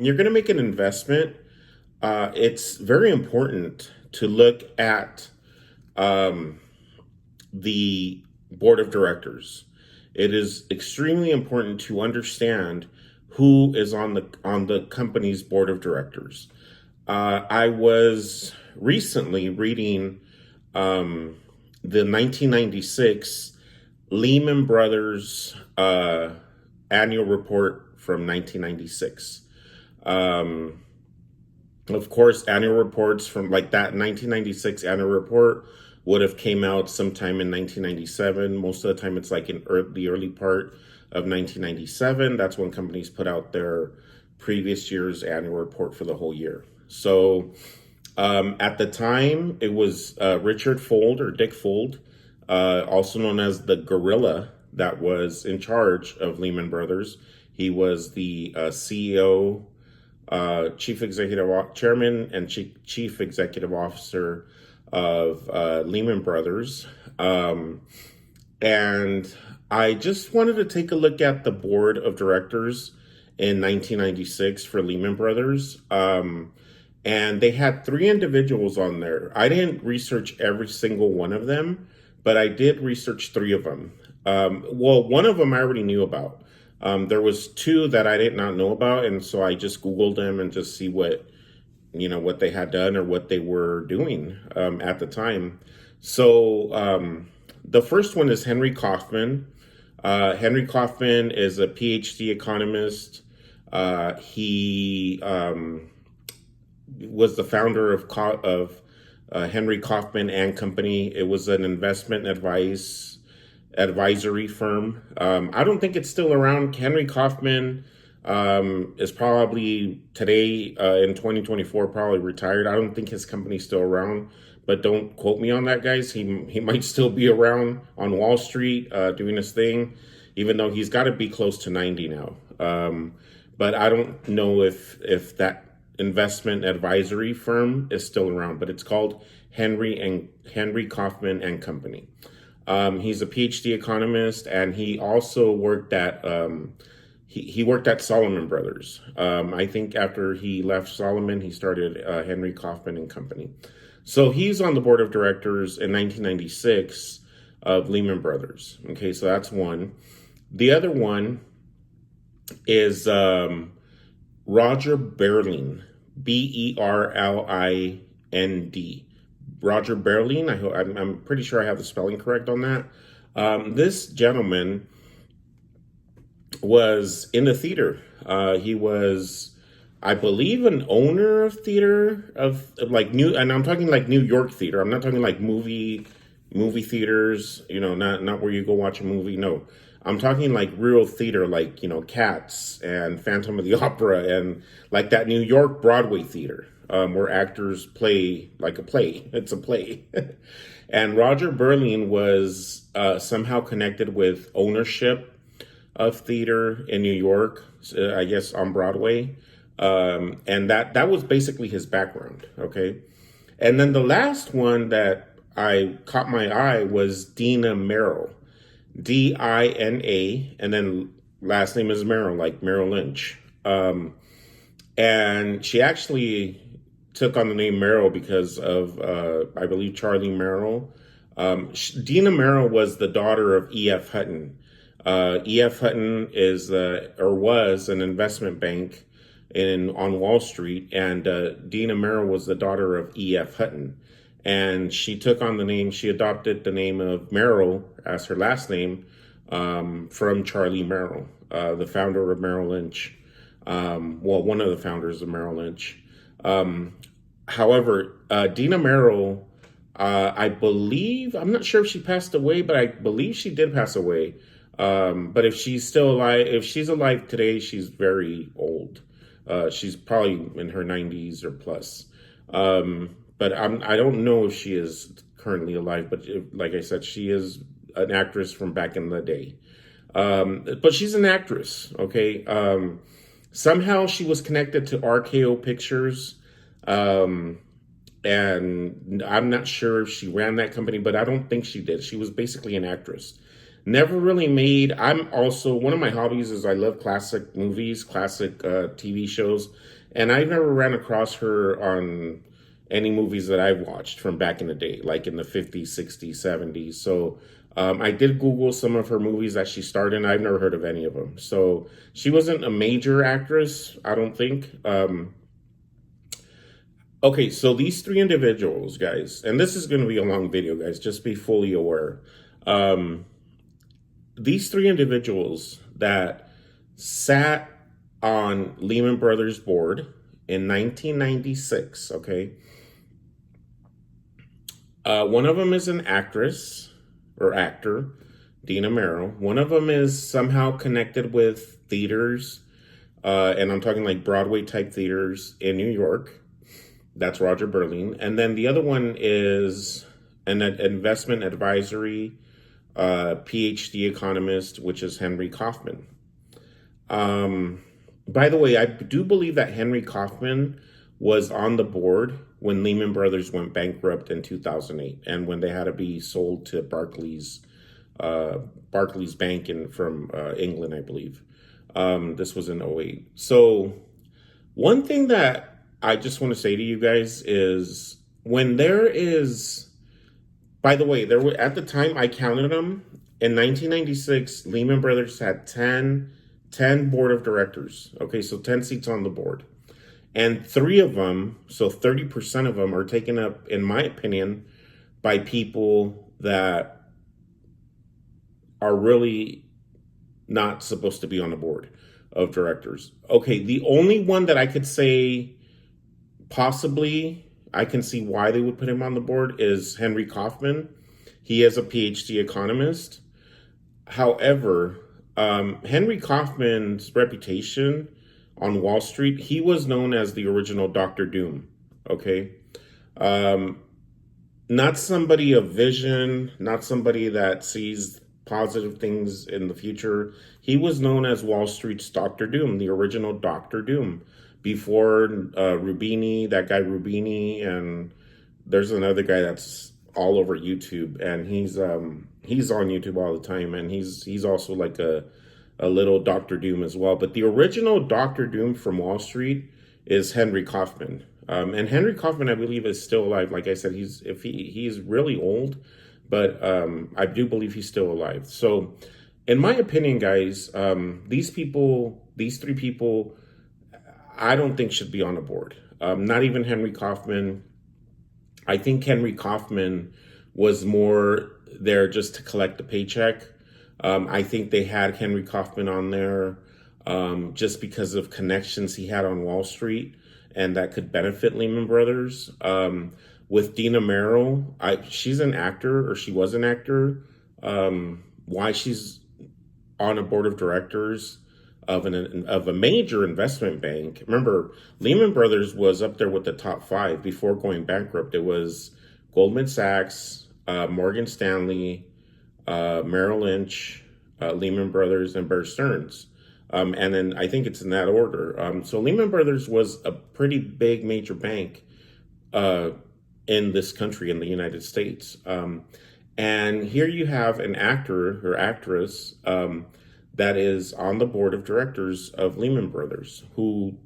You're going to make an investment. It's very important to look at um, the board of directors. It is extremely important to understand who is on the company's board of directors. I was recently reading um, the 1996 Lehman Brothers annual report from 1996. Um, of course, annual reports from like that 1996 annual report would have came out sometime in 1997. Most of the time, it's like in the early part of 1997. That's when companies put out their previous year's annual report for the whole year. So at the time, it was Richard Fuld or Dick Fuld, also known as the gorilla, that was in charge of Lehman Brothers. He was the CEO, chairman, and chief executive officer of Lehman Brothers. Um, and I just wanted to take a look at the board of directors in 1996 for Lehman Brothers. And they had three individuals on there. I didn't research every single one of them, but I did research three of them. Well, one of them I already knew about. There was two that I did not know about, and so I just Googled them and just see what they had done or what they were doing at the time. So the first one is Henry Kaufman. Henry Kaufman is a PhD economist. He was the founder of Henry Kaufman and Company. It was an investment advisory firm. I don't think it's still around. Henry Kaufman is probably today in 2024 probably retired. I don't think his company's still around, but don't quote me on that, guys. He might still be around on Wall Street doing his thing, even though he's got to be close to 90 now. But I don't know if that investment advisory firm is still around, but it's called Henry Kaufman and Company. He's a PhD economist, and he also worked at he worked at Solomon Brothers. I think after he left Solomon, he started Henry Kaufman and Company. So he's on the board of directors in 1996 of Lehman Brothers. Okay, so that's one. The other one is Roger Berlind, Berlind. Roger Berlind. I'm pretty sure I have the spelling correct on that. This gentleman was in the theater. He was, I believe, an owner of theater of like and I'm talking like New York theater. I'm not talking like movie theaters. Not where you go watch a movie. No, I'm talking like real theater, like Cats and Phantom of the Opera, and like that New York Broadway theater where actors play like a play. It's a play. And Roger Berlind was somehow connected with ownership of theater in New York, I guess on Broadway. And that was basically his background. Okay. And then the last one that I caught my eye was Dina Merrill, Dina, and then last name is Merrill, like Merrill Lynch. And she actually took on the name Merrill because of, I believe, Charlie Merrill. Dina Merrill was the daughter of E.F. Hutton. E.F. Hutton is or was an investment bank on Wall Street, and Dina Merrill was the daughter of E.F. Hutton. And she took on the name, she adopted the name of Merrill as her last name from Charlie Merrill, the founder of Merrill Lynch. Well, one of the founders of Merrill Lynch. However, Dina Merrill, I believe, I'm not sure if she passed away, but I believe she did pass away. But if she's alive today, she's very old. She's probably in her 90s or plus. But I don't know if she is currently alive. But like I said, she is an actress from back in the day. But she's an actress, okay? Somehow she was connected to RKO Pictures. And I'm not sure if she ran that company, but I don't think she did. She was basically an actress. Never really made. I'm also, one of my hobbies is I love classic movies, classic TV shows, and I've never ran across her on any movies that I've watched from back in the day, like in the 50s, 60s, 70s. So I did Google some of her movies that she starred in. I've never heard of any of them. So she wasn't a major actress, I don't think. Okay, so these three individuals, guys, and this is going to be a long video, guys, just be fully aware. Um, these three individuals that sat on Lehman Brothers board in 1996, okay? One of them is an actress or actor, Dina Merrill. One of them is somehow connected with theaters, and I'm talking like Broadway type theaters in New York. That's Roger Berlin. And then the other one is an investment advisory PhD economist, which is Henry Kaufman. Um, by the way, I do believe that Henry Kaufman was on the board when Lehman Brothers went bankrupt in 2008 and when they had to be sold to uh, Barclays Bank from England, I believe. This was in '08. So one thing that I just want to say to you guys is when there is, by the way, there were at the time I counted them in 1996, Lehman Brothers had ten board of directors. Okay, so 10 seats on the board. And three of them, so 30% of them, are taken up, in my opinion, by people that are really not supposed to be on the board of directors. Okay, the only one that I could say possibly I can see why they would put him on the board is Henry Kaufman. He is a PhD economist. However, Henry Kaufman's reputation on Wall Street, he was known as the original Dr. Doom. Okay. Um, Not somebody of vision, not somebody that sees positive things in the future. He was known as Wall Street's Dr. Doom, the original Dr. Doom, before Rubini, that guy Rubini, and there's another guy that's all over YouTube, and he's on YouTube all the time, and he's also like a little Doctor Doom as well. But the original Doctor Doom from Wall Street is Henry Kaufman, and Henry Kaufman, I believe, is still alive. Like I said, he's really old, but I do believe he's still alive. So, in my opinion, guys, these three people, I don't think should be on the board. Not even Henry Kaufman. I think Henry Kaufman was more there just to collect the paycheck. I think they had Henry Kaufman on there just because of connections he had on Wall Street and that could benefit Lehman Brothers. With Dina Merrill, she's an actor, or she was an actor. Why she's on a board of directors of a major investment bank. Remember, Lehman Brothers was up there with the top five before going bankrupt. It was Goldman Sachs, Morgan Stanley, Merrill Lynch, Lehman Brothers, and Bear Stearns. And then I think it's in that order. So Lehman Brothers was a pretty big major bank uh, in this country, in the United States. And here you have an actor or actress that is on the board of directors of Lehman Brothers, who,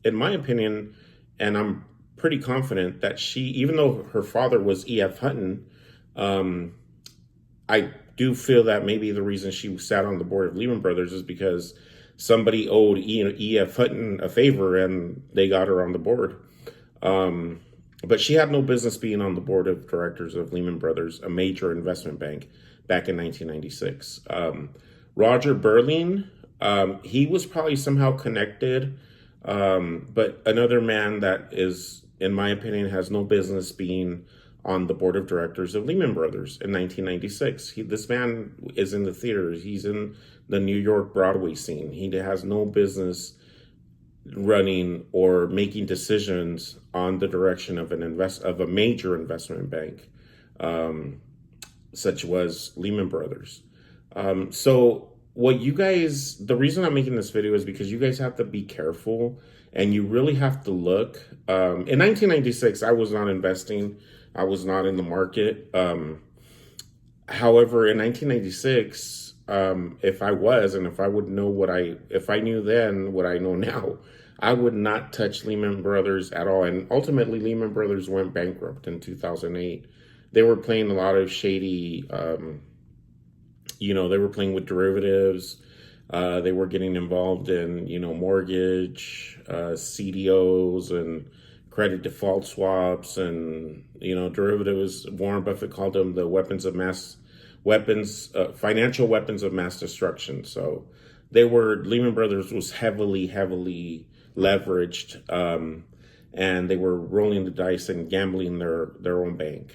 in my opinion, and I'm pretty confident that she, even though her father was E.F. Hutton, I do feel that maybe the reason she sat on the board of Lehman Brothers is because somebody owed E.F. Hutton a favor and they got her on the board. But she had no business being on the board of directors of Lehman Brothers, a major investment bank, back in 1996. Roger Berlin, he was probably somehow connected, but another man that is, in my opinion, has no business being on the board of directors of Lehman Brothers in 1996. This man is in the theaters. He's in the New York Broadway scene. He has no business running or making decisions on the direction of a major investment bank, such was Lehman Brothers. So what you guys, the reason I'm making this video is because you guys have to be careful and you really have to look. In 1996, I was not investing. I was not in the market. However, in 1996, if I was, and if I would know if I knew then what I know now, I would not touch Lehman Brothers at all. And ultimately, Lehman Brothers went bankrupt in 2008. They were playing a lot of shady, they were playing with derivatives. They were getting involved in, mortgage, CDOs, and credit default swaps, and derivatives. Warren Buffett called them the financial weapons of mass destruction. So Lehman Brothers was heavily, heavily leveraged, and they were rolling the dice and gambling their own bank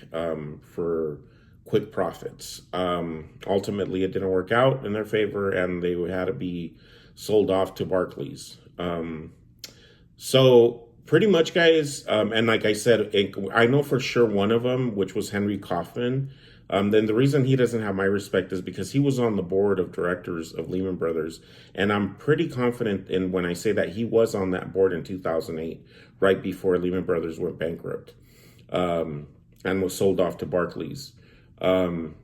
for quick profits. Ultimately, it didn't work out in their favor, and they had to be sold off to Barclays. So pretty much, guys, and like I said, I know for sure one of them, which was Henry Kaufman. Then the reason he doesn't have my respect is because he was on the board of directors of Lehman Brothers, and I'm pretty confident in when I say that he was on that board in 2008, right before Lehman Brothers went bankrupt, and was sold off to Barclays. And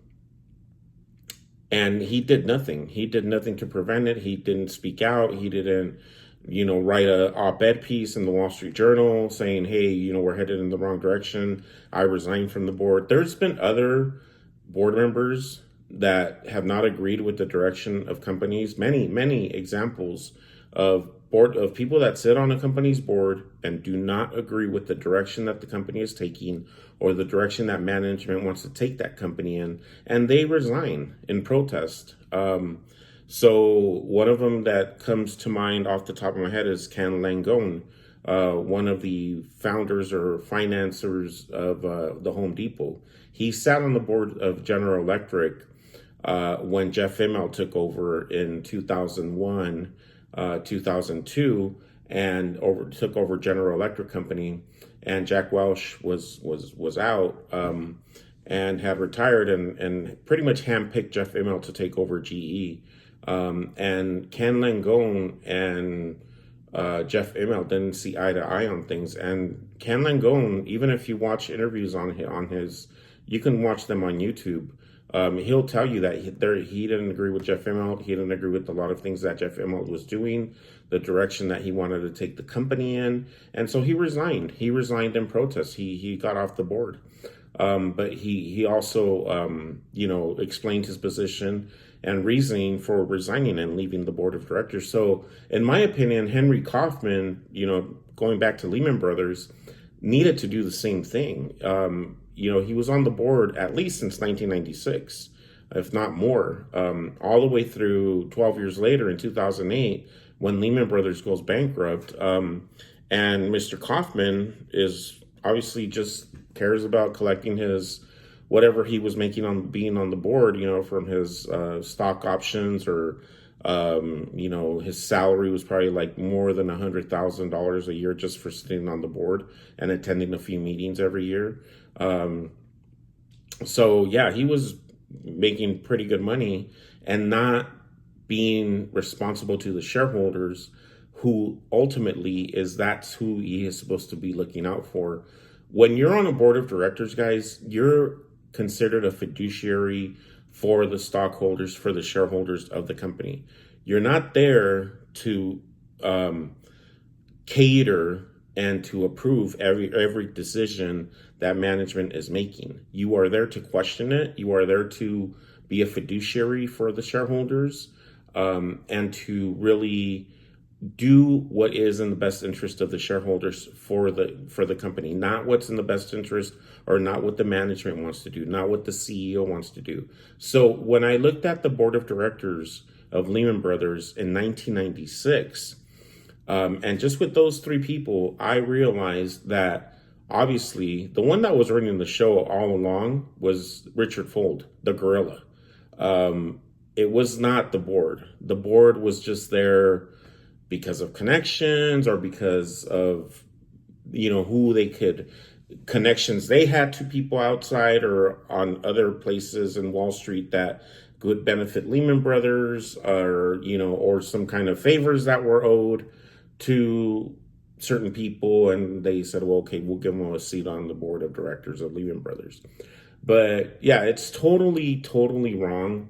he did nothing. He did nothing to prevent it. He didn't speak out. He didn't, write a op-ed piece in the Wall Street Journal saying, hey, we're headed in the wrong direction. I resigned from the board. There's been other board members that have not agreed with the direction of companies. Many, many examples of people that sit on a company's board and do not agree with the direction that the company is taking or the direction that management wants to take that company in, and they resign in protest. So one of them that comes to mind off the top of my head is Ken Langone, one of the founders or financiers of the Home Depot. He sat on the board of General Electric when Jeff Immelt took over in 2001, 2002, and took over General Electric Company, and Jack Welch was out and had retired, and pretty much handpicked Jeff Immelt to take over GE. And Ken Langone and Jeff Immelt didn't see eye to eye on things. And Ken Langone, even if you watch interviews on his, you can watch them on YouTube. He'll tell you that he didn't agree with Jeff Immelt. He didn't agree with a lot of things that Jeff Immelt was doing, the direction that he wanted to take the company in. And so he resigned. He resigned in protest. He got off the board. But he also, explained his position and reasoning for resigning and leaving the board of directors. So in my opinion, Henry Kaufman, going back to Lehman Brothers, needed to do the same thing. He was on the board at least since 1996, if not more, all the way through 12 years later in 2008, when Lehman Brothers goes bankrupt. And Mr. Kaufman is obviously just cares about collecting his whatever he was making on being on the board, from his stock options, or his salary was probably like more than $100,000 a year just for sitting on the board and attending a few meetings every year. So yeah, he was making pretty good money and not being responsible to the shareholders, who ultimately that's who he is supposed to be looking out for. When you're on a board of directors, guys, you're considered a fiduciary for the stockholders, for the shareholders of the company. You're not there to cater and to approve every decision that management is making. You are there to question it. You are there to be a fiduciary for the shareholders, and to really do what is in the best interest of the shareholders for the company, not what's in the best interest, or not what the management wants to do, not what the CEO wants to do. So when I looked at the board of directors of Lehman Brothers in 1996, and just with those three people, I realized that obviously the one that was running the show all along was Richard Fuld, the gorilla. It was not the board. The board was just there because of connections, or because of connections they had to people outside or on other places in Wall Street that could benefit Lehman Brothers, or some kind of favors that were owed to certain people, and they said, well, okay, we'll give them a seat on the board of directors of Lehman Brothers. But yeah, it's totally wrong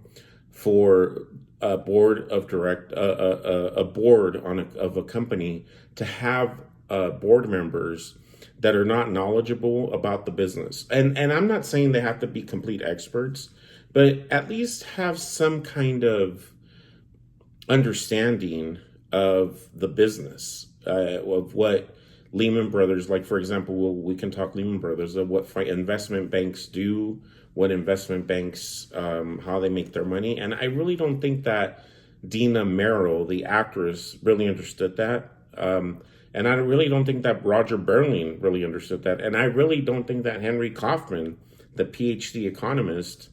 for a board of a board of a company to have board members that are not knowledgeable about the business. And I'm not saying they have to be complete experts, but at least have some kind of understanding of the business, of what Lehman Brothers, like for example, we can talk Lehman Brothers, of what investment banks do, what investment banks, how they make their money. And I really don't think that Dina Merrill, the actress, really understood that. And I really don't think that Roger Berling really understood that. And I really don't think that Henry Kaufman, the PhD economist,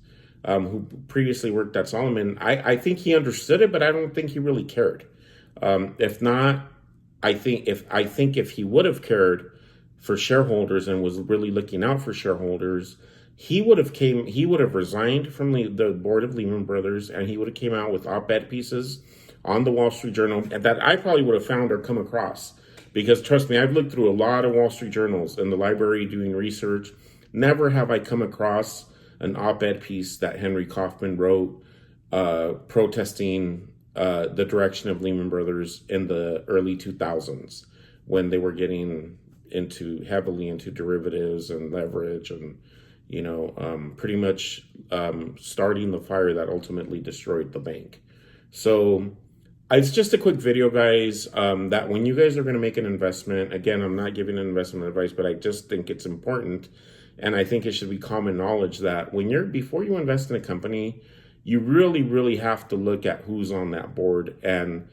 who previously worked at Solomon, I think he understood it, but I don't think he really cared. If not, I think if he would have cared for shareholders and was really looking out for shareholders, he would have resigned from the board of Lehman Brothers, and he would have came out with op-ed pieces on the Wall Street Journal that I probably would have found or come across. Because trust me, I've looked through a lot of Wall Street journals in the library doing research. Never have I come across an op-ed piece that Henry Kaufman wrote protesting the direction of Lehman Brothers in the early 2000s, when they were getting heavily into derivatives and leverage, and pretty much starting the fire that ultimately destroyed the bank. So it's just a quick video, guys, that when you guys are going to make an investment, again, I'm not giving investment advice, but I just think it's important. And I think it should be common knowledge that before you invest in a company, you really, really have to look at who's on that board and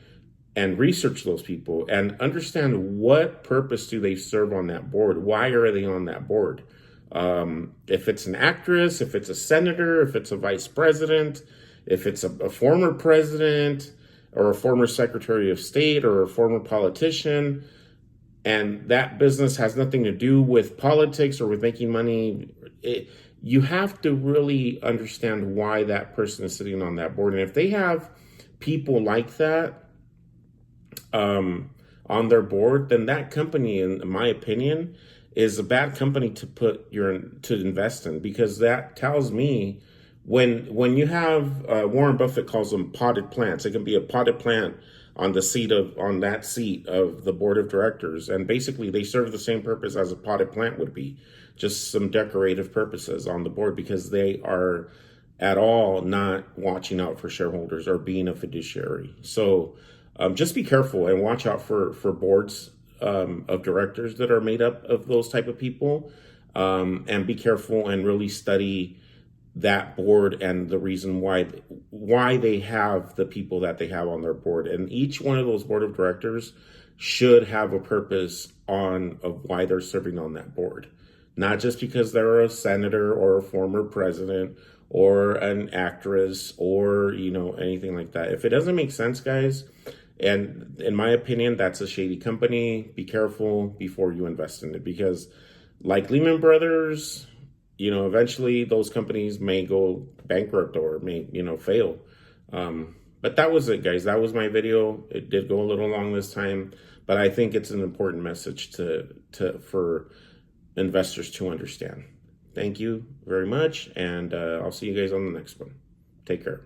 research those people and understand what purpose do they serve on that board. Why are they on that board? If it's an actress, if it's a senator, if it's a vice president, if it's a former president or a former secretary of state or a former politician, and that business has nothing to do with politics or with making money, you have to really understand why that person is sitting on that board. And if they have people like that on their board, then that company, in my opinion, is a bad company to invest in, because that tells me when you have Warren Buffett calls them potted plants. It can be a potted plant on that seat of the board of directors, and basically they serve the same purpose as a potted plant would be, just some decorative purposes on the board, because they are at all not watching out for shareholders or being a fiduciary. So just be careful and watch out for boards of directors that are made up of those type of people, and be careful and really study that board and the reason why they have the people that they have on their board. And each one of those board of directors should have a purpose of why they're serving on that board, not just because they're a senator or a former president or an actress or anything like that. If it doesn't make sense, guys, and in my opinion, that's a shady company, be careful before you invest in it, because like Lehman Brothers, eventually those companies may go bankrupt or may, fail. But that was it, guys. That was my video. It did go a little long this time, but I think it's an important message for investors to understand. Thank you very much, and I'll see you guys on the next one. Take care.